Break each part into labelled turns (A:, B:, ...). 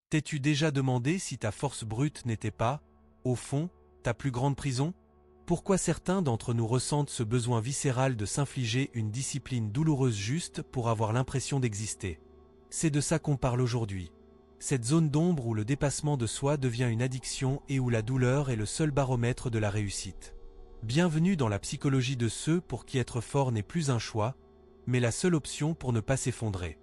A: T'es-tu déjà demandé si ta force brute n'était pas, au fond, ta plus grande prison? Pourquoi certains d'entre nous ressentent ce besoin viscéral de s'infliger une discipline douloureuse juste pour avoir l'impression d'exister? C'est de ça qu'on parle aujourd'hui. Cette zone d'ombre où le dépassement de soi devient une addiction et où la douleur est le seul baromètre de la réussite. Bienvenue dans la psychologie de ceux pour qui être fort n'est plus un choix, mais la seule option pour ne pas s'effondrer.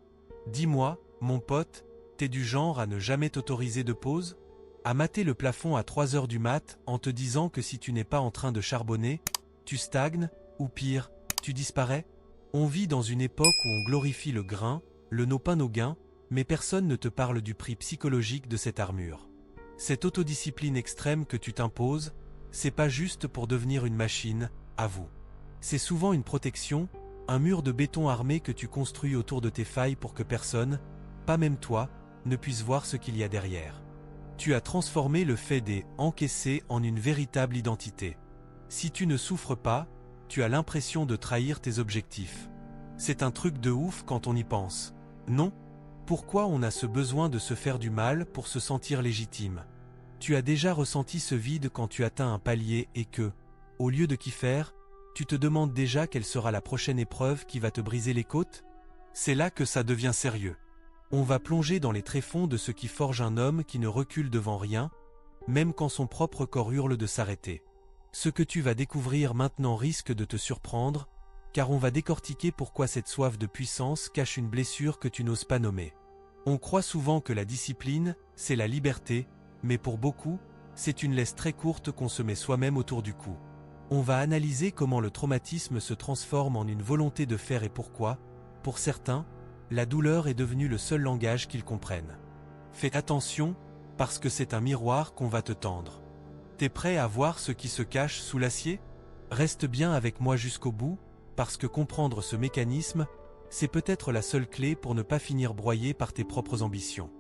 A: Dis-moi, mon pote, t'es du genre à ne jamais t'autoriser de pause? À mater le plafond à 3 heures du mat en te disant que si tu n'es pas en train de charbonner, tu stagnes, ou pire, tu disparais? On vit dans une époque où on glorifie le grain, le no pain no gain, mais personne ne te parle du prix psychologique de cette armure. Cette autodiscipline extrême que tu t'imposes, c'est pas juste pour devenir une machine, avoue. C'est souvent une protection, un mur de béton armé que tu construis autour de tes failles pour que personne, pas même toi, ne puisse voir ce qu'il y a derrière. Tu as transformé le fait d'encaisser en une véritable identité. Si tu ne souffres pas, tu as l'impression de trahir tes objectifs. C'est un truc de ouf quand on y pense. Non? Pourquoi on a ce besoin de se faire du mal pour se sentir légitime? Tu as déjà ressenti ce vide quand tu atteins un palier et que, au lieu de kiffer, tu te demandes déjà quelle sera la prochaine épreuve qui va te briser les côtes? C'est là que ça devient sérieux. On va plonger dans les tréfonds de ce qui forge un homme qui ne recule devant rien, même quand son propre corps hurle de s'arrêter. Ce que tu vas découvrir maintenant risque de te surprendre, car on va décortiquer pourquoi cette soif de puissance cache une blessure que tu n'oses pas nommer. On croit souvent que la discipline, c'est la liberté, mais pour beaucoup, c'est une laisse très courte qu'on se met soi-même autour du cou. On va analyser comment le traumatisme se transforme en une volonté de faire et pourquoi, pour certains, la douleur est devenue le seul langage qu'ils comprennent. Fais attention, parce que c'est un miroir qu'on va te tendre. T'es prêt à voir ce qui se cache sous l'acier? Reste bien avec moi jusqu'au bout, parce que comprendre ce mécanisme, c'est peut-être la seule clé pour ne pas finir broyé par tes propres ambitions.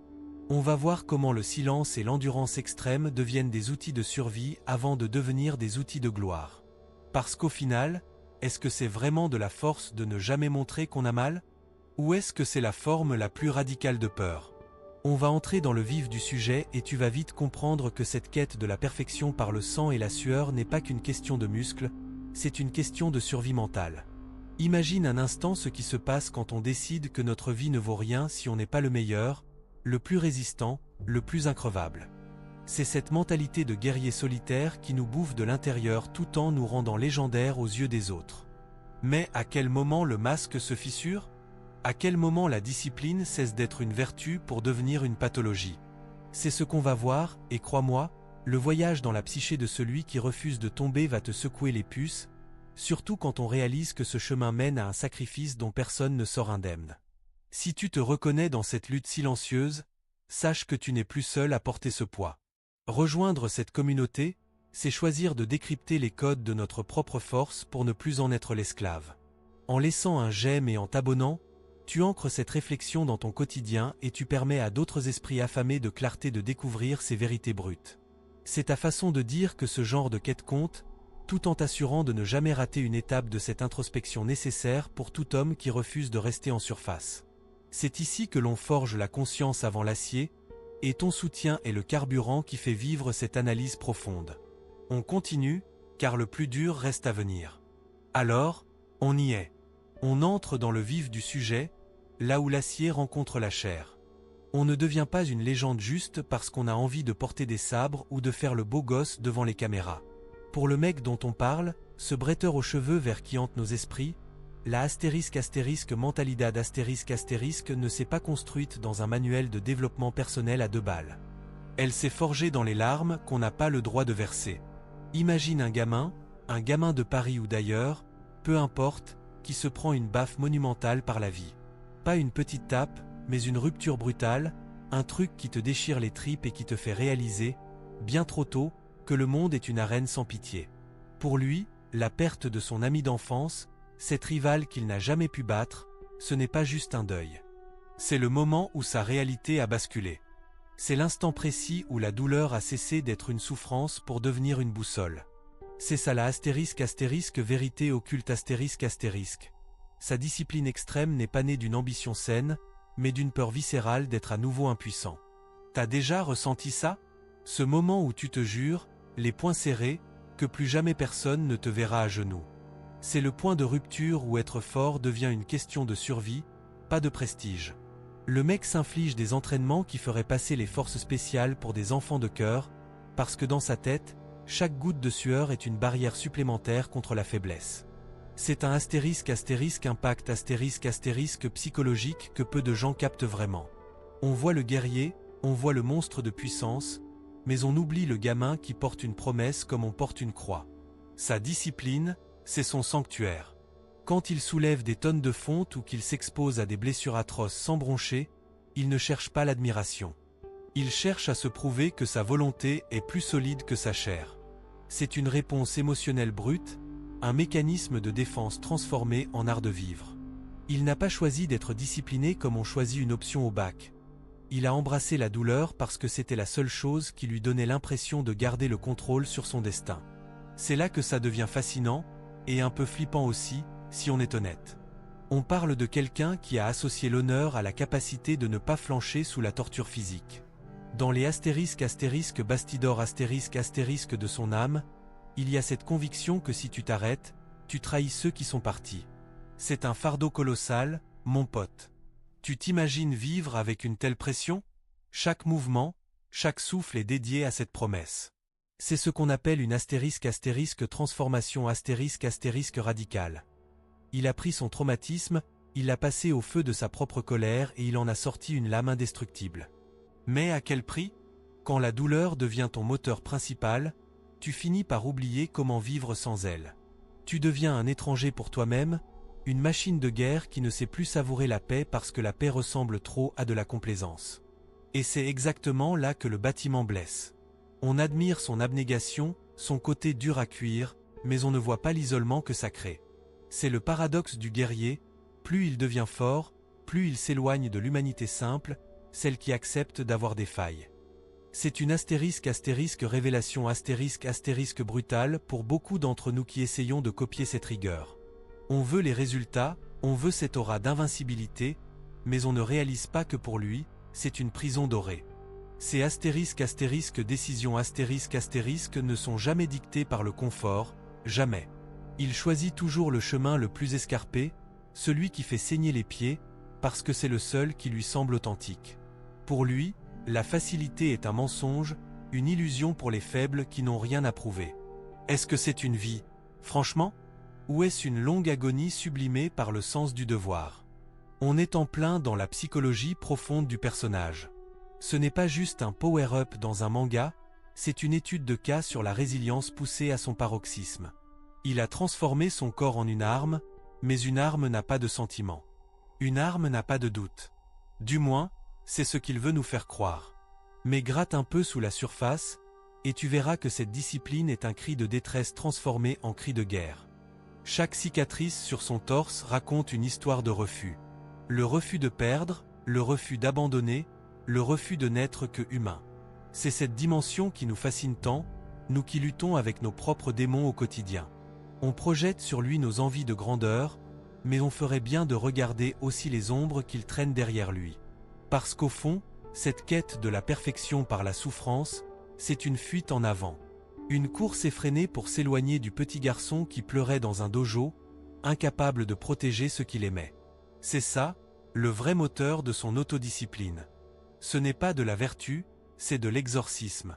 A: On va voir comment le silence et l'endurance extrême deviennent des outils de survie avant de devenir des outils de gloire. Parce qu'au final, est-ce que c'est vraiment de la force de ne jamais montrer qu'on a mal? Ou est-ce que c'est la forme la plus radicale de peur? On va entrer dans le vif du sujet et tu vas vite comprendre que cette quête de la perfection par le sang et la sueur n'est pas qu'une question de muscles, c'est une question de survie mentale. Imagine un instant ce qui se passe quand on décide que notre vie ne vaut rien si on n'est pas le meilleur, le plus résistant, le plus increvable. C'est cette mentalité de guerrier solitaire qui nous bouffe de l'intérieur tout en nous rendant légendaires aux yeux des autres. Mais à quel moment le masque se fissure? À quel moment la discipline cesse d'être une vertu pour devenir une pathologie? C'est ce qu'on va voir, et crois-moi, le voyage dans la psyché de celui qui refuse de tomber va te secouer les puces, surtout quand on réalise que ce chemin mène à un sacrifice dont personne ne sort indemne. Si tu te reconnais dans cette lutte silencieuse, sache que tu n'es plus seul à porter ce poids. Rejoindre cette communauté, c'est choisir de décrypter les codes de notre propre force pour ne plus en être l'esclave. En laissant un j'aime et en t'abonnant, tu ancres cette réflexion dans ton quotidien et tu permets à d'autres esprits affamés de clarté de découvrir ces vérités brutes. C'est ta façon de dire que ce genre de quête compte, tout en t'assurant de ne jamais rater une étape de cette introspection nécessaire pour tout homme qui refuse de rester en surface. C'est ici que l'on forge la conscience avant l'acier, et ton soutien est le carburant qui fait vivre cette analyse profonde. On continue, car le plus dur reste à venir. Alors, on y est. On entre dans le vif du sujet, là où l'acier rencontre la chair. On ne devient pas une légende juste parce qu'on a envie de porter des sabres ou de faire le beau gosse devant les caméras. Pour le mec dont on parle, ce bretteur aux cheveux verts qui hante nos esprits, la ** mentalidad * ne s'est pas construite dans un manuel de développement personnel à 2 balles. Elle s'est forgée dans les larmes qu'on n'a pas le droit de verser. Imagine un gamin de Paris ou d'ailleurs, peu importe, qui se prend une baffe monumentale par la vie. Pas une petite tape, mais une rupture brutale, un truc qui te déchire les tripes et qui te fait réaliser, bien trop tôt, que le monde est une arène sans pitié. Pour lui, la perte de son ami d'enfance, cette rivale qu'il n'a jamais pu battre, ce n'est pas juste un deuil. C'est le moment où sa réalité a basculé. C'est l'instant précis où la douleur a cessé d'être une souffrance pour devenir une boussole. C'est ça la ** vérité occulte **. Sa discipline extrême n'est pas née d'une ambition saine, mais d'une peur viscérale d'être à nouveau impuissant. T'as déjà ressenti ça? Ce moment où tu te jures, les poings serrés, que plus jamais personne ne te verra à genoux. C'est le point de rupture où être fort devient une question de survie, pas de prestige. Le mec s'inflige des entraînements qui feraient passer les forces spéciales pour des enfants de cœur, parce que dans sa tête, chaque goutte de sueur est une barrière supplémentaire contre la faiblesse. C'est un impact psychologique que peu de gens captent vraiment. On voit le guerrier, on voit le monstre de puissance, mais on oublie le gamin qui porte une promesse comme on porte une croix. Sa discipline, c'est son sanctuaire. Quand il soulève des tonnes de fonte ou qu'il s'expose à des blessures atroces sans broncher, il ne cherche pas l'admiration. Il cherche à se prouver que sa volonté est plus solide que sa chair. C'est une réponse émotionnelle brute, un mécanisme de défense transformé en art de vivre. Il n'a pas choisi d'être discipliné comme on choisit une option au bac. Il a embrassé la douleur parce que c'était la seule chose qui lui donnait l'impression de garder le contrôle sur son destin. C'est là que ça devient fascinant, et un peu flippant aussi, si on est honnête. On parle de quelqu'un qui a associé l'honneur à la capacité de ne pas flancher sous la torture physique. Dans les bastidor de son âme, il y a cette conviction que si tu t'arrêtes, tu trahis ceux qui sont partis. C'est un fardeau colossal, mon pote. Tu t'imagines vivre avec une telle pression? Chaque mouvement, chaque souffle est dédié à cette promesse. C'est ce qu'on appelle une transformation radicale. Il a pris son traumatisme, il l'a passé au feu de sa propre colère et il en a sorti une lame indestructible. Mais à quel prix? Quand la douleur devient ton moteur principal, tu finis par oublier comment vivre sans elle. Tu deviens un étranger pour toi-même, une machine de guerre qui ne sait plus savourer la paix parce que la paix ressemble trop à de la complaisance. Et c'est exactement là que le bâtiment blesse. On admire son abnégation, son côté dur à cuire, mais on ne voit pas l'isolement que ça crée. C'est le paradoxe du guerrier, plus il devient fort, plus il s'éloigne de l'humanité simple, celle qui accepte d'avoir des failles. C'est une révélation brutale pour beaucoup d'entre nous qui essayons de copier cette rigueur. On veut les résultats, on veut cette aura d'invincibilité, mais on ne réalise pas que pour lui, c'est une prison dorée. Ces décisions ne sont jamais dictées par le confort, jamais. Il choisit toujours le chemin le plus escarpé, celui qui fait saigner les pieds, parce que c'est le seul qui lui semble authentique. Pour lui, la facilité est un mensonge, une illusion pour les faibles qui n'ont rien à prouver. Est-ce que c'est une vie, franchement? Ou est-ce une longue agonie sublimée par le sens du devoir? On est en plein dans la psychologie profonde du personnage. Ce n'est pas juste un power-up dans un manga, c'est une étude de cas sur la résilience poussée à son paroxysme. Il a transformé son corps en une arme, mais une arme n'a pas de sentiment. Une arme n'a pas de doute. Du moins, c'est ce qu'il veut nous faire croire. Mais gratte un peu sous la surface, et tu verras que cette discipline est un cri de détresse transformé en cri de guerre. Chaque cicatrice sur son torse raconte une histoire de refus. Le refus de perdre, le refus d'abandonner, le refus de n'être que humain. C'est cette dimension qui nous fascine tant, nous qui luttons avec nos propres démons au quotidien. On projette sur lui nos envies de grandeur, mais on ferait bien de regarder aussi les ombres qu'il traîne derrière lui. Parce qu'au fond, cette quête de la perfection par la souffrance, c'est une fuite en avant. Une course effrénée pour s'éloigner du petit garçon qui pleurait dans un dojo, incapable de protéger ce qu'il aimait. C'est ça, le vrai moteur de son autodiscipline. Ce n'est pas de la vertu, c'est de l'exorcisme.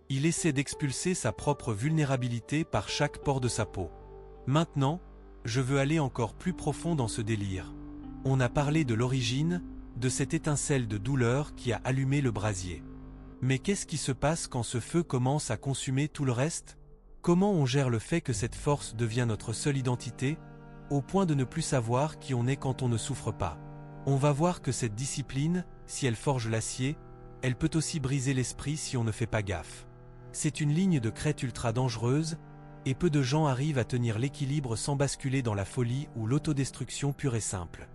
A: Il essaie d'expulser sa propre vulnérabilité par chaque pore de sa peau. Maintenant, je veux aller encore plus profond dans ce délire. On a parlé de l'origine, de cette étincelle de douleur qui a allumé le brasier. Mais qu'est-ce qui se passe quand ce feu commence à consumer tout le reste? Comment on gère le fait que cette force devient notre seule identité, au point de ne plus savoir qui on est quand on ne souffre pas? On va voir que cette discipline, si elle forge l'acier, elle peut aussi briser l'esprit si on ne fait pas gaffe. C'est une ligne de crête ultra dangereuse, et peu de gens arrivent à tenir l'équilibre sans basculer dans la folie ou l'autodestruction pure et simple.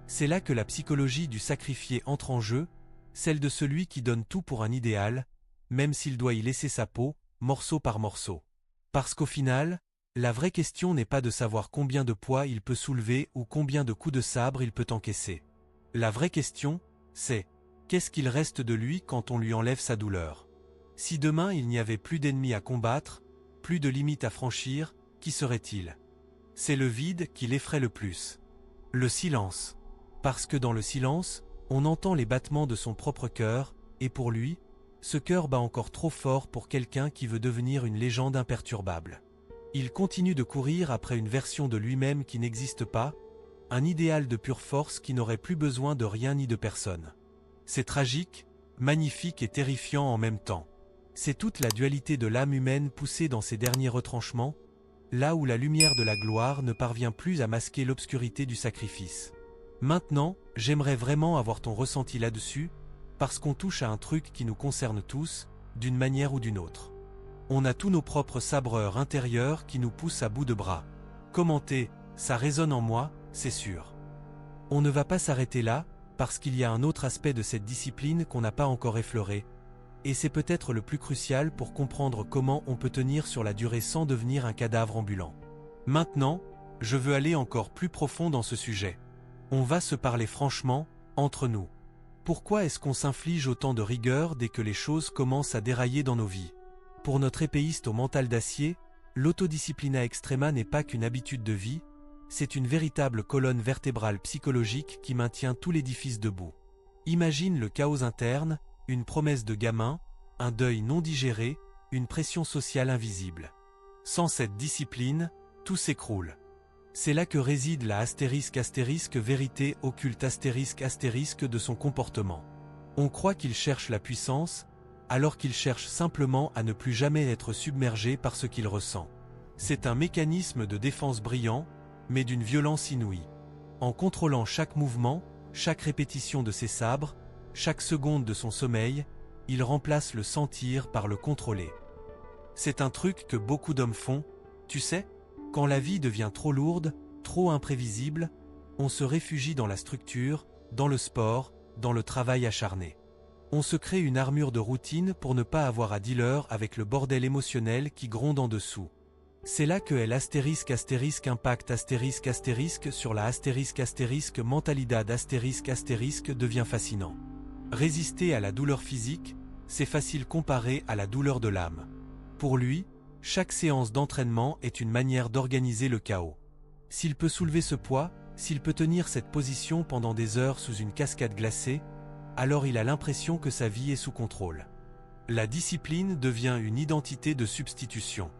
A: C'est là que la psychologie du sacrifié entre en jeu, celle de celui qui donne tout pour un idéal, même s'il doit y laisser sa peau, morceau par morceau. Parce qu'au final, la vraie question n'est pas de savoir combien de poids il peut soulever ou combien de coups de sabre il peut encaisser. La vraie question, c'est: Qu'est-ce qu'il reste de lui quand on lui enlève sa douleur? Si demain il n'y avait plus d'ennemis à combattre, plus de limites à franchir, qui serait-il? C'est le vide qui l'effraie le plus. Le silence. Parce que dans le silence, on entend les battements de son propre cœur, et pour lui, ce cœur bat encore trop fort pour quelqu'un qui veut devenir une légende imperturbable. Il continue de courir après une version de lui-même qui n'existe pas, un idéal de pure force qui n'aurait plus besoin de rien ni de personne. C'est tragique, magnifique et terrifiant en même temps. C'est toute la dualité de l'âme humaine poussée dans ses derniers retranchements, là où la lumière de la gloire ne parvient plus à masquer l'obscurité du sacrifice. Maintenant, j'aimerais vraiment avoir ton ressenti là-dessus, parce qu'on touche à un truc qui nous concerne tous, d'une manière ou d'une autre. On a tous nos propres sabreurs intérieurs qui nous poussent à bout de bras. Commenter, ça résonne en moi, c'est sûr. On ne va pas s'arrêter là, parce qu'il y a un autre aspect de cette discipline qu'on n'a pas encore effleuré, et c'est peut-être le plus crucial pour comprendre comment on peut tenir sur la durée sans devenir un cadavre ambulant. Maintenant, je veux aller encore plus profond dans ce sujet. On va se parler franchement, entre nous. Pourquoi est-ce qu'on s'inflige autant de rigueur dès que les choses commencent à dérailler dans nos vies? Pour notre épéiste au mental d'acier, l'autodisciplina extrema n'est pas qu'une habitude de vie, c'est une véritable colonne vertébrale psychologique qui maintient tout l'édifice debout. Imagine le chaos interne, une promesse de gamin, un deuil non digéré, une pression sociale invisible. Sans cette discipline, tout s'écroule. C'est là que réside la vérité occulte de son comportement. On croit qu'il cherche la puissance, alors qu'il cherche simplement à ne plus jamais être submergé par ce qu'il ressent. C'est un mécanisme de défense brillant, mais d'une violence inouïe. En contrôlant chaque mouvement, chaque répétition de ses sabres, chaque seconde de son sommeil, il remplace le sentir par le contrôler. C'est un truc que beaucoup d'hommes font, tu sais, quand la vie devient trop lourde, trop imprévisible, on se réfugie dans la structure, dans le sport, dans le travail acharné. On se crée une armure de routine pour ne pas avoir à dealer avec le bordel émotionnel qui gronde en dessous. C'est là que impact sur la mentalidad devient fascinant. Résister à la douleur physique, c'est facile comparé à la douleur de l'âme. Pour lui, chaque séance d'entraînement est une manière d'organiser le chaos. S'il peut soulever ce poids, s'il peut tenir cette position pendant des heures sous une cascade glacée, alors il a l'impression que sa vie est sous contrôle. La discipline devient une identité de substitution.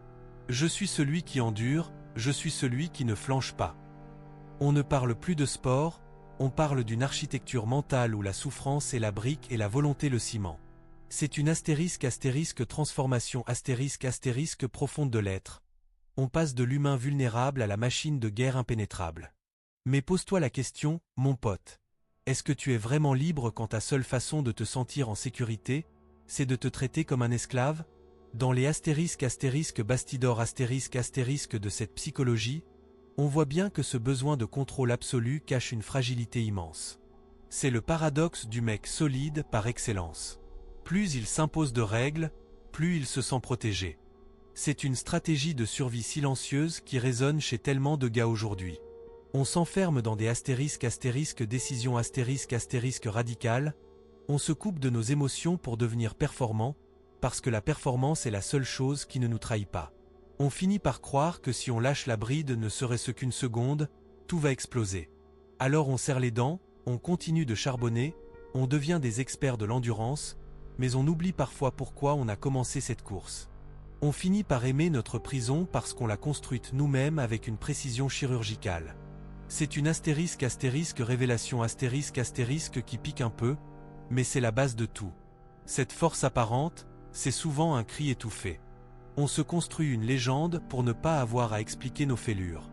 A: Je suis celui qui endure, je suis celui qui ne flanche pas. On ne parle plus de sport, on parle d'une architecture mentale où la souffrance est la brique et la volonté le ciment. C'est une transformation profonde de l'être. On passe de l'humain vulnérable à la machine de guerre impénétrable. Mais pose-toi la question, mon pote. Est-ce que tu es vraiment libre quand ta seule façon de te sentir en sécurité, c'est de te traiter comme un esclave? Dans les bastidor de cette psychologie, on voit bien que ce besoin de contrôle absolu cache une fragilité immense. C'est le paradoxe du mec solide par excellence. Plus il s'impose de règles, plus il se sent protégé. C'est une stratégie de survie silencieuse qui résonne chez tellement de gars aujourd'hui. On s'enferme dans des décisions radicales, on se coupe de nos émotions pour devenir performant, parce que la performance est la seule chose qui ne nous trahit pas. On finit par croire que si on lâche la bride ne serait-ce qu'une seconde, tout va exploser. Alors on serre les dents, on continue de charbonner, on devient des experts de l'endurance, mais on oublie parfois pourquoi on a commencé cette course. On finit par aimer notre prison parce qu'on l'a construite nous-mêmes avec une précision chirurgicale. C'est une révélation qui pique un peu, mais c'est la base de tout. Cette force apparente, c'est souvent un cri étouffé. On se construit une légende pour ne pas avoir à expliquer nos fêlures.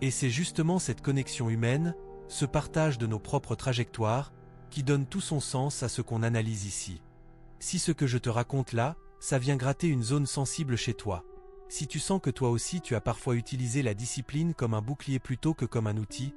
A: Et c'est justement cette connexion humaine, ce partage de nos propres trajectoires, qui donne tout son sens à ce qu'on analyse ici. Si ce que je te raconte là, ça vient gratter une zone sensible chez toi, si tu sens que toi aussi tu as parfois utilisé la discipline comme un bouclier plutôt que comme un outil,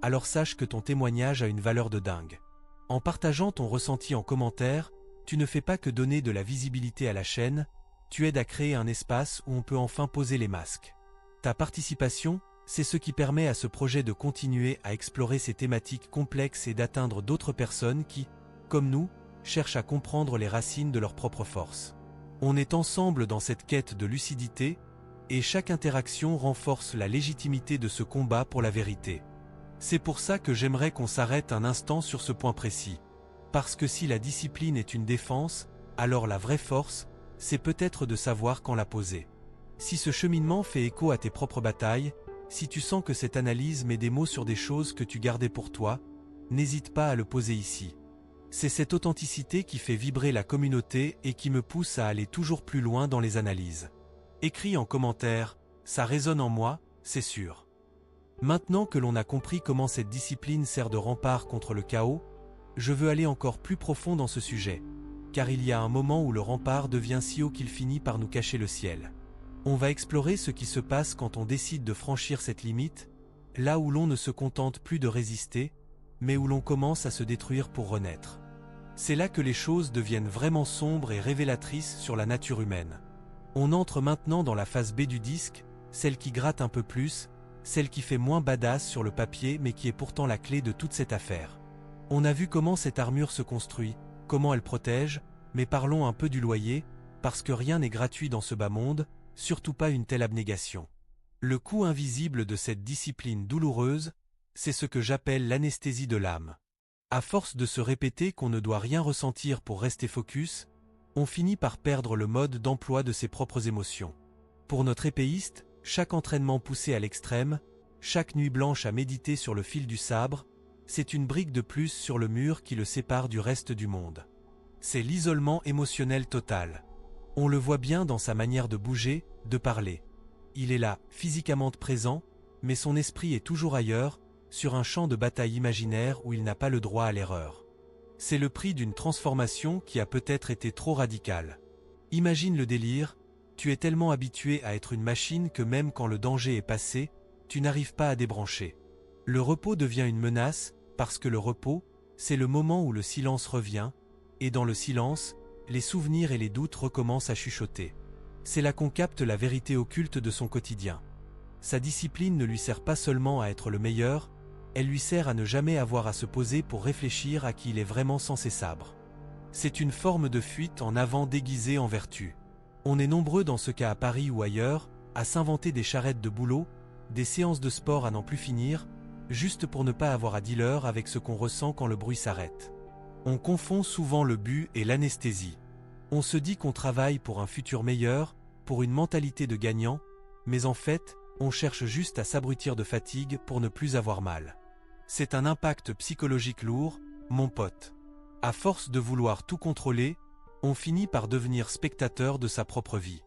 A: alors sache que ton témoignage a une valeur de dingue. En partageant ton ressenti en commentaire, tu ne fais pas que donner de la visibilité à la chaîne, tu aides à créer un espace où on peut enfin poser les masques. Ta participation, c'est ce qui permet à ce projet de continuer à explorer ces thématiques complexes et d'atteindre d'autres personnes qui, comme nous, cherchent à comprendre les racines de leur propre force. On est ensemble dans cette quête de lucidité, et chaque interaction renforce la légitimité de ce combat pour la vérité. C'est pour ça que j'aimerais qu'on s'arrête un instant sur ce point précis. Parce que si la discipline est une défense, alors la vraie force, c'est peut-être de savoir quand la poser. Si ce cheminement fait écho à tes propres batailles, si tu sens que cette analyse met des mots sur des choses que tu gardais pour toi, n'hésite pas à le poser ici. C'est cette authenticité qui fait vibrer la communauté et qui me pousse à aller toujours plus loin dans les analyses. Écris en commentaire, ça résonne en moi, c'est sûr. Maintenant que l'on a compris comment cette discipline sert de rempart contre le chaos, je veux aller encore plus profond dans ce sujet, car il y a un moment où le rempart devient si haut qu'il finit par nous cacher le ciel. On va explorer ce qui se passe quand on décide de franchir cette limite, là où l'on ne se contente plus de résister, mais où l'on commence à se détruire pour renaître. C'est là que les choses deviennent vraiment sombres et révélatrices sur la nature humaine. On entre maintenant dans la phase B du disque, celle qui gratte un peu plus, celle qui fait moins badass sur le papier mais qui est pourtant la clé de toute cette affaire. On a vu comment cette armure se construit, comment elle protège, mais parlons un peu du loyer, parce que rien n'est gratuit dans ce bas monde, surtout pas une telle abnégation. Le coût invisible de cette discipline douloureuse, c'est ce que j'appelle l'anesthésie de l'âme. À force de se répéter qu'on ne doit rien ressentir pour rester focus, on finit par perdre le mode d'emploi de ses propres émotions. Pour notre épéiste, chaque entraînement poussé à l'extrême, chaque nuit blanche à méditer sur le fil du sabre, c'est une brique de plus sur le mur qui le sépare du reste du monde. C'est l'isolement émotionnel total. On le voit bien dans sa manière de bouger, de parler. Il est là, physiquement présent, mais son esprit est toujours ailleurs, sur un champ de bataille imaginaire où il n'a pas le droit à l'erreur. C'est le prix d'une transformation qui a peut-être été trop radicale. Imagine le délire, tu es tellement habitué à être une machine que même quand le danger est passé, tu n'arrives pas à débrancher. Le repos devient une menace, parce que le repos, c'est le moment où le silence revient, et dans le silence, les souvenirs et les doutes recommencent à chuchoter. C'est là qu'on capte la vérité occulte de son quotidien. Sa discipline ne lui sert pas seulement à être le meilleur, elle lui sert à ne jamais avoir à se poser pour réfléchir à qui il est vraiment sans ses sabres. C'est une forme de fuite en avant déguisée en vertu. On est nombreux dans ce cas à Paris ou ailleurs, à s'inventer des charrettes de boulot, des séances de sport à n'en plus finir, juste pour ne pas avoir à dealer avec ce qu'on ressent quand le bruit s'arrête. On confond souvent le but et l'anesthésie. On se dit qu'on travaille pour un futur meilleur, pour une mentalité de gagnant, mais en fait, on cherche juste à s'abrutir de fatigue pour ne plus avoir mal. C'est un impact psychologique lourd, mon pote. À force de vouloir tout contrôler, on finit par devenir spectateur de sa propre vie.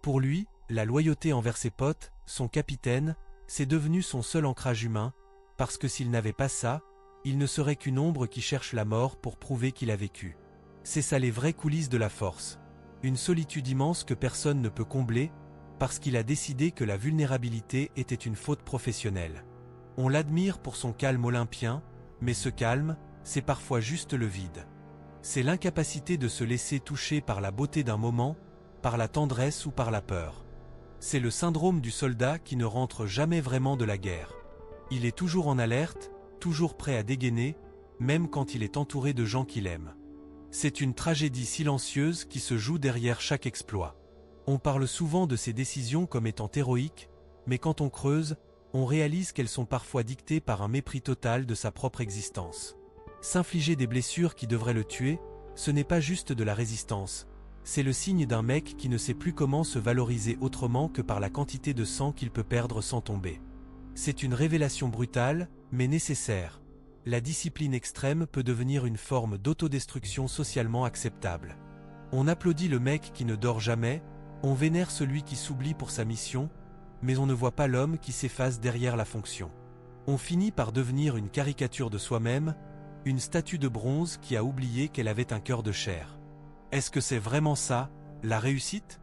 A: Pour lui, la loyauté envers ses potes, son capitaine, c'est devenu son seul ancrage humain, parce que s'il n'avait pas ça, il ne serait qu'une ombre qui cherche la mort pour prouver qu'il a vécu. C'est ça les vraies coulisses de la force. Une solitude immense que personne ne peut combler, parce qu'il a décidé que la vulnérabilité était une faute professionnelle. On l'admire pour son calme olympien, mais ce calme, c'est parfois juste le vide. C'est l'incapacité de se laisser toucher par la beauté d'un moment, par la tendresse ou par la peur. C'est le syndrome du soldat qui ne rentre jamais vraiment de la guerre. Il est toujours en alerte, toujours prêt à dégainer, même quand il est entouré de gens qu'il aime. C'est une tragédie silencieuse qui se joue derrière chaque exploit. On parle souvent de ces décisions comme étant héroïques, mais quand on creuse, on réalise qu'elles sont parfois dictées par un mépris total de sa propre existence. S'infliger des blessures qui devraient le tuer, ce n'est pas juste de la résistance, c'est le signe d'un mec qui ne sait plus comment se valoriser autrement que par la quantité de sang qu'il peut perdre sans tomber. C'est une révélation brutale, mais nécessaire. La discipline extrême peut devenir une forme d'autodestruction socialement acceptable. On applaudit le mec qui ne dort jamais, on vénère celui qui s'oublie pour sa mission, mais on ne voit pas l'homme qui s'efface derrière la fonction. On finit par devenir une caricature de soi-même, une statue de bronze qui a oublié qu'elle avait un cœur de chair. Est-ce que c'est vraiment ça, la réussite?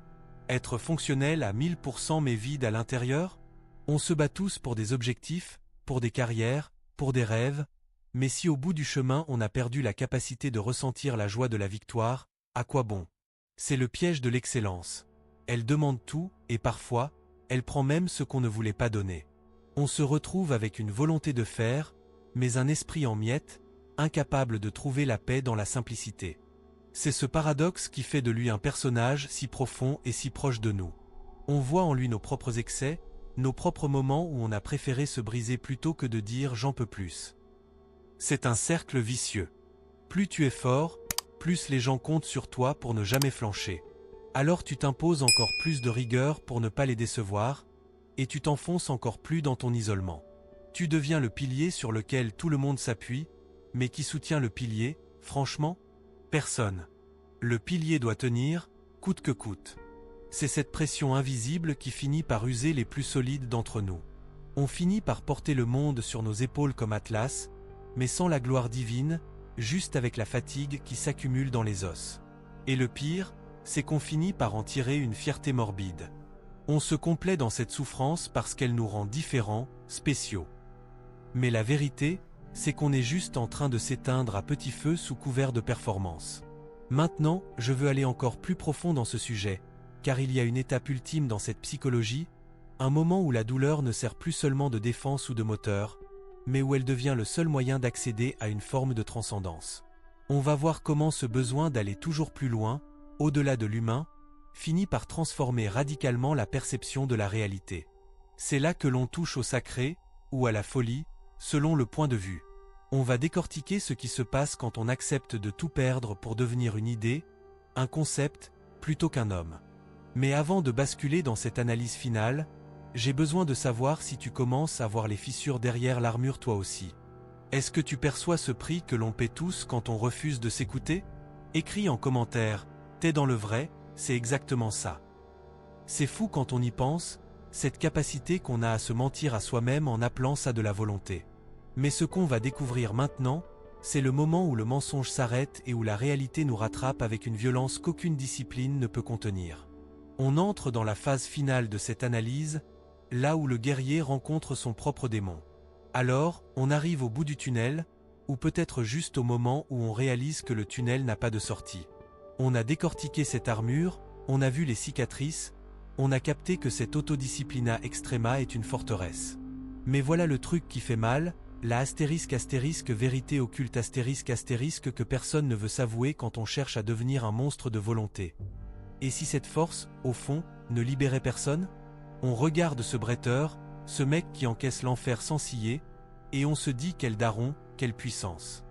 A: Être fonctionnel à 1000% mais vide à l'intérieur? On se bat tous pour des objectifs, pour des carrières, pour des rêves, mais si au bout du chemin on a perdu la capacité de ressentir la joie de la victoire, à quoi bon? C'est le piège de l'excellence. Elle demande tout, et parfois, elle prend même ce qu'on ne voulait pas donner. On se retrouve avec une volonté de faire, mais un esprit en miettes, incapable de trouver la paix dans la simplicité. C'est ce paradoxe qui fait de lui un personnage si profond et si proche de nous. On voit en lui nos propres excès, nos propres moments où on a préféré se briser plutôt que de dire « j'en peux plus ». C'est un cercle vicieux. Plus tu es fort, plus les gens comptent sur toi pour ne jamais flancher. Alors tu t'imposes encore plus de rigueur pour ne pas les décevoir, et tu t'enfonces encore plus dans ton isolement. Tu deviens le pilier sur lequel tout le monde s'appuie, mais qui soutient le pilier, franchement? Personne. Le pilier doit tenir, coûte que coûte. C'est cette pression invisible qui finit par user les plus solides d'entre nous. On finit par porter le monde sur nos épaules comme Atlas, mais sans la gloire divine, juste avec la fatigue qui s'accumule dans les os. Et le pire, c'est qu'on finit par en tirer une fierté morbide. On se complaît dans cette souffrance parce qu'elle nous rend différents, spéciaux. Mais la vérité, c'est qu'on est juste en train de s'éteindre à petit feu sous couvert de performance. Maintenant, je veux aller encore plus profond dans ce sujet, car il y a une étape ultime dans cette psychologie, un moment où la douleur ne sert plus seulement de défense ou de moteur, mais où elle devient le seul moyen d'accéder à une forme de transcendance. On va voir comment ce besoin d'aller toujours plus loin, au-delà de l'humain, finit par transformer radicalement la perception de la réalité. C'est là que l'on touche au sacré, ou à la folie, selon le point de vue. On va décortiquer ce qui se passe quand on accepte de tout perdre pour devenir une idée, un concept, plutôt qu'un homme. Mais avant de basculer dans cette analyse finale, j'ai besoin de savoir si tu commences à voir les fissures derrière l'armure toi aussi. Est-ce que tu perçois ce prix que l'on paie tous quand on refuse de s'écouter? Écris en commentaire, t'es dans le vrai, c'est exactement ça. C'est fou quand on y pense, cette capacité qu'on a à se mentir à soi-même en appelant ça de la volonté. Mais ce qu'on va découvrir maintenant, c'est le moment où le mensonge s'arrête et où la réalité nous rattrape avec une violence qu'aucune discipline ne peut contenir. On entre dans la phase finale de cette analyse, là où le guerrier rencontre son propre démon. Alors, on arrive au bout du tunnel, ou peut-être juste au moment où on réalise que le tunnel n'a pas de sortie. On a décortiqué cette armure, on a vu les cicatrices, on a capté que cette autodisciplina extrema est une forteresse. Mais voilà le truc qui fait mal, la ** vérité occulte ** que personne ne veut s'avouer quand on cherche à devenir un monstre de volonté. Et si cette force, au fond, ne libérait personne? On regarde ce bretteur, ce mec qui encaisse l'enfer sans ciller, et on se dit quel daron, quelle puissance.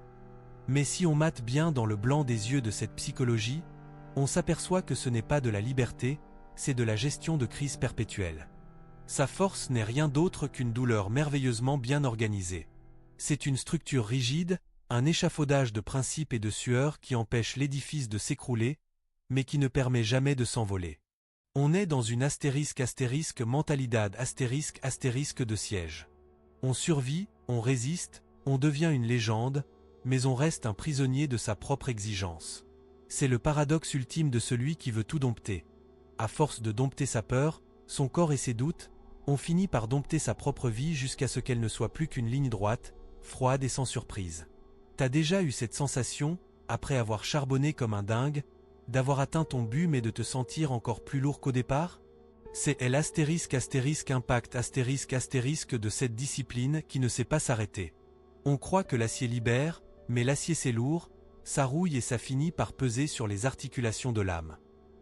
A: Mais si on mate bien dans le blanc des yeux de cette psychologie, on s'aperçoit que ce n'est pas de la liberté, c'est de la gestion de crise perpétuelle. Sa force n'est rien d'autre qu'une douleur merveilleusement bien organisée. C'est une structure rigide, un échafaudage de principes et de sueur qui empêche l'édifice de s'écrouler, mais qui ne permet jamais de s'envoler. On est dans une * mentalidad * de siège. On survit, on résiste, on devient une légende, mais on reste un prisonnier de sa propre exigence. C'est le paradoxe ultime de celui qui veut tout dompter. À force de dompter sa peur, son corps et ses doutes, on finit par dompter sa propre vie jusqu'à ce qu'elle ne soit plus qu'une ligne droite, froide et sans surprise. T'as déjà eu cette sensation, après avoir charbonné comme un dingue, d'avoir atteint ton but mais de te sentir encore plus lourd qu'au départ? C'est ***impact * de cette discipline qui ne sait pas s'arrêter. On croit que l'acier libère, mais l'acier c'est lourd, ça rouille et ça finit par peser sur les articulations de l'âme.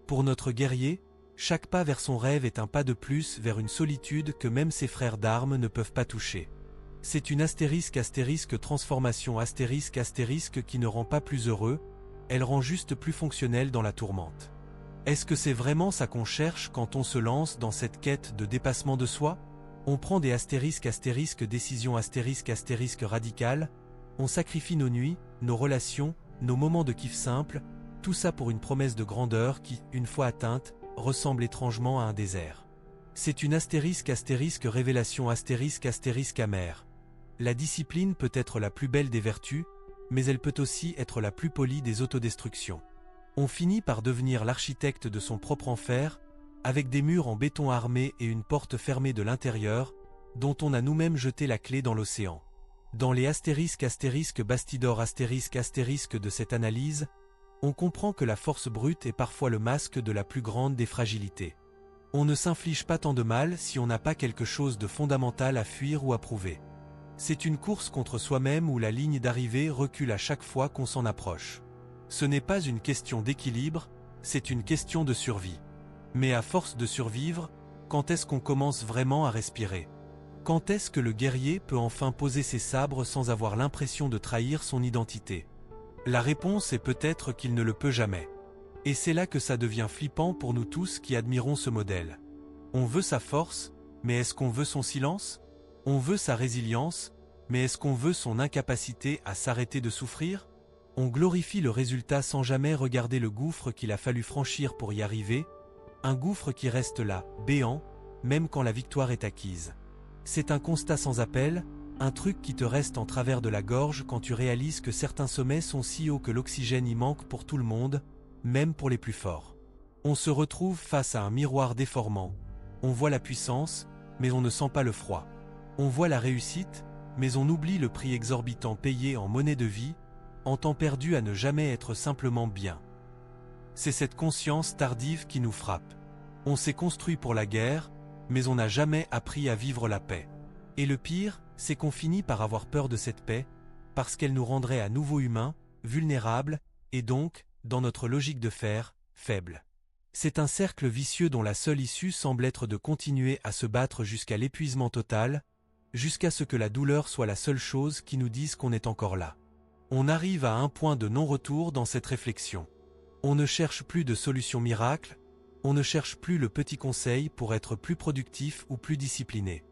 A: Pour notre guerrier, chaque pas vers son rêve est un pas de plus vers une solitude que même ses frères d'armes ne peuvent pas toucher. C'est une ** transformation * qui ne rend pas plus heureux, elle rend juste plus fonctionnel dans la tourmente. Est-ce que c'est vraiment ça qu'on cherche quand on se lance dans cette quête de dépassement de soi? On prend des ** décisions * radicales, on sacrifie nos nuits, nos relations, nos moments de kiff simple, tout ça pour une promesse de grandeur qui, une fois atteinte, ressemble étrangement à un désert. C'est une * révélation * amère. La discipline peut être la plus belle des vertus, mais elle peut aussi être la plus polie des autodestructions. On finit par devenir l'architecte de son propre enfer, avec des murs en béton armé et une porte fermée de l'intérieur, dont on a nous-mêmes jeté la clé dans l'océan. Dans les * bastidor * de cette analyse, on comprend que la force brute est parfois le masque de la plus grande des fragilités. On ne s'inflige pas tant de mal si on n'a pas quelque chose de fondamental à fuir ou à prouver. C'est une course contre soi-même où la ligne d'arrivée recule à chaque fois qu'on s'en approche. Ce n'est pas une question d'équilibre, c'est une question de survie. Mais à force de survivre, quand est-ce qu'on commence vraiment à respirer? Quand est-ce que le guerrier peut enfin poser ses sabres sans avoir l'impression de trahir son identité? La réponse est peut-être qu'il ne le peut jamais. Et c'est là que ça devient flippant pour nous tous qui admirons ce modèle. On veut sa force, mais est-ce qu'on veut son silence? On veut sa résilience, mais est-ce qu'on veut son incapacité à s'arrêter de souffrir? On glorifie le résultat sans jamais regarder le gouffre qu'il a fallu franchir pour y arriver, un gouffre qui reste là, béant, même quand la victoire est acquise. C'est un constat sans appel, un truc qui te reste en travers de la gorge quand tu réalises que certains sommets sont si hauts que l'oxygène y manque pour tout le monde, même pour les plus forts. On se retrouve face à un miroir déformant. On voit la puissance, mais on ne sent pas le froid. On voit la réussite, mais on oublie le prix exorbitant payé en monnaie de vie, en temps perdu à ne jamais être simplement bien. C'est cette conscience tardive qui nous frappe. On s'est construit pour la guerre, mais on n'a jamais appris à vivre la paix. Et le pire, c'est qu'on finit par avoir peur de cette paix, parce qu'elle nous rendrait à nouveau humains, vulnérables, et donc, dans notre logique de faire, faibles. C'est un cercle vicieux dont la seule issue semble être de continuer à se battre jusqu'à l'épuisement total, jusqu'à ce que la douleur soit la seule chose qui nous dise qu'on est encore là. On arrive à un point de non-retour dans cette réflexion. On ne cherche plus de solution miracle, on ne cherche plus le petit conseil pour être plus productif ou plus discipliné.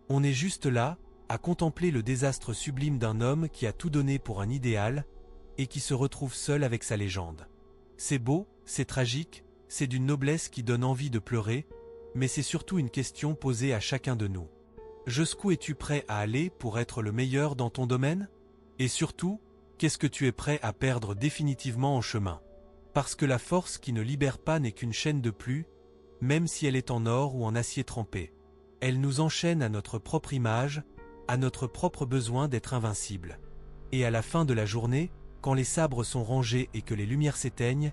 A: On est juste là, à contempler le désastre sublime d'un homme qui a tout donné pour un idéal, et qui se retrouve seul avec sa légende. C'est beau, c'est tragique, c'est d'une noblesse qui donne envie de pleurer, mais c'est surtout une question posée à chacun de nous. Jusqu'où es-tu prêt à aller pour être le meilleur dans ton domaine? Et surtout, qu'est-ce que tu es prêt à perdre définitivement en chemin? Parce que la force qui ne libère pas n'est qu'une chaîne de plus, même si elle est en or ou en acier trempé. Elle nous enchaîne à notre propre image, à notre propre besoin d'être invincible. Et à la fin de la journée, quand les sabres sont rangés et que les lumières s'éteignent,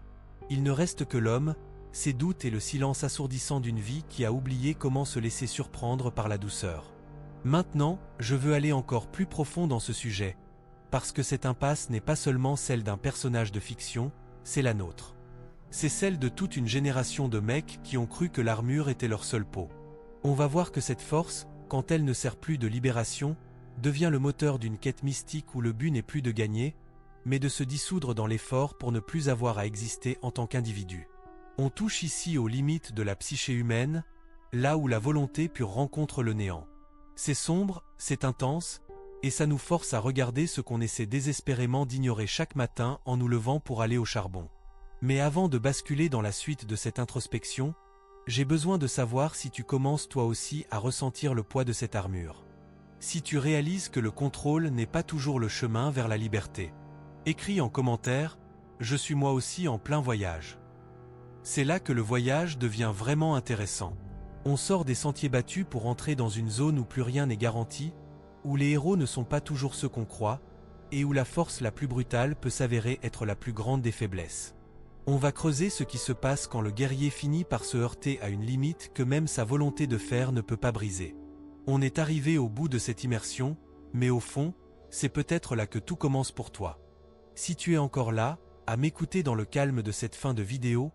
A: il ne reste que l'homme, ses doutes et le silence assourdissant d'une vie qui a oublié comment se laisser surprendre par la douceur. Maintenant, je veux aller encore plus profond dans ce sujet, parce que cette impasse n'est pas seulement celle d'un personnage de fiction, c'est la nôtre. C'est celle de toute une génération de mecs qui ont cru que l'armure était leur seule peau. On va voir que cette force, quand elle ne sert plus de libération, devient le moteur d'une quête mystique où le but n'est plus de gagner, mais de se dissoudre dans l'effort pour ne plus avoir à exister en tant qu'individu. On touche ici aux limites de la psyché humaine, là où la volonté pure rencontre le néant. C'est sombre, c'est intense, et ça nous force à regarder ce qu'on essaie désespérément d'ignorer chaque matin en nous levant pour aller au charbon. Mais avant de basculer dans la suite de cette introspection, j'ai besoin de savoir si tu commences toi aussi à ressentir le poids de cette armure. Si tu réalises que le contrôle n'est pas toujours le chemin vers la liberté. Écris en commentaire, je suis moi aussi en plein voyage. C'est là que le voyage devient vraiment intéressant. On sort des sentiers battus pour entrer dans une zone où plus rien n'est garanti, où les héros ne sont pas toujours ceux qu'on croit, et où la force la plus brutale peut s'avérer être la plus grande des faiblesses. On va creuser ce qui se passe quand le guerrier finit par se heurter à une limite que même sa volonté de faire ne peut pas briser. On est arrivé au bout de cette immersion, mais au fond, c'est peut-être là que tout commence pour toi. Si tu es encore là, à m'écouter dans le calme de cette fin de vidéo,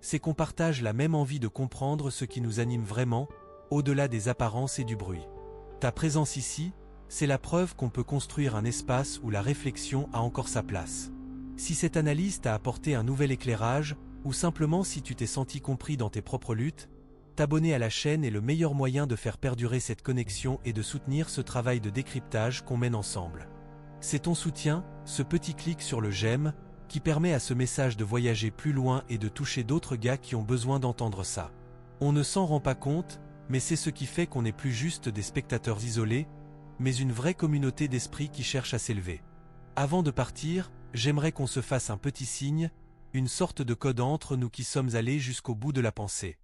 A: c'est qu'on partage la même envie de comprendre ce qui nous anime vraiment, au-delà des apparences et du bruit. Ta présence ici, c'est la preuve qu'on peut construire un espace où la réflexion a encore sa place. Si cette analyse t'a apporté un nouvel éclairage, ou simplement si tu t'es senti compris dans tes propres luttes, t'abonner à la chaîne est le meilleur moyen de faire perdurer cette connexion et de soutenir ce travail de décryptage qu'on mène ensemble. C'est ton soutien, ce petit clic sur le j'aime, qui permet à ce message de voyager plus loin et de toucher d'autres gars qui ont besoin d'entendre ça. On ne s'en rend pas compte, mais c'est ce qui fait qu'on n'est plus juste des spectateurs isolés, mais une vraie communauté d'esprit qui cherche à s'élever. Avant de partir, j'aimerais qu'on se fasse un petit signe, une sorte de code entre nous qui sommes allés jusqu'au bout de la pensée.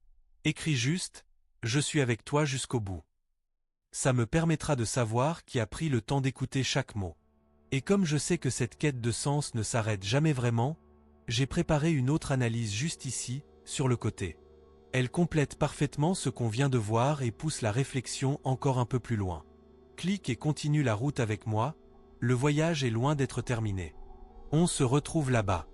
A: Écris juste « Je suis avec toi jusqu'au bout ». Ça me permettra de savoir qui a pris le temps d'écouter chaque mot. Et comme je sais que cette quête de sens ne s'arrête jamais vraiment, j'ai préparé une autre analyse juste ici, sur le côté. Elle complète parfaitement ce qu'on vient de voir et pousse la réflexion encore un peu plus loin. Clique et continue la route avec moi, le voyage est loin d'être terminé. On se retrouve là-bas.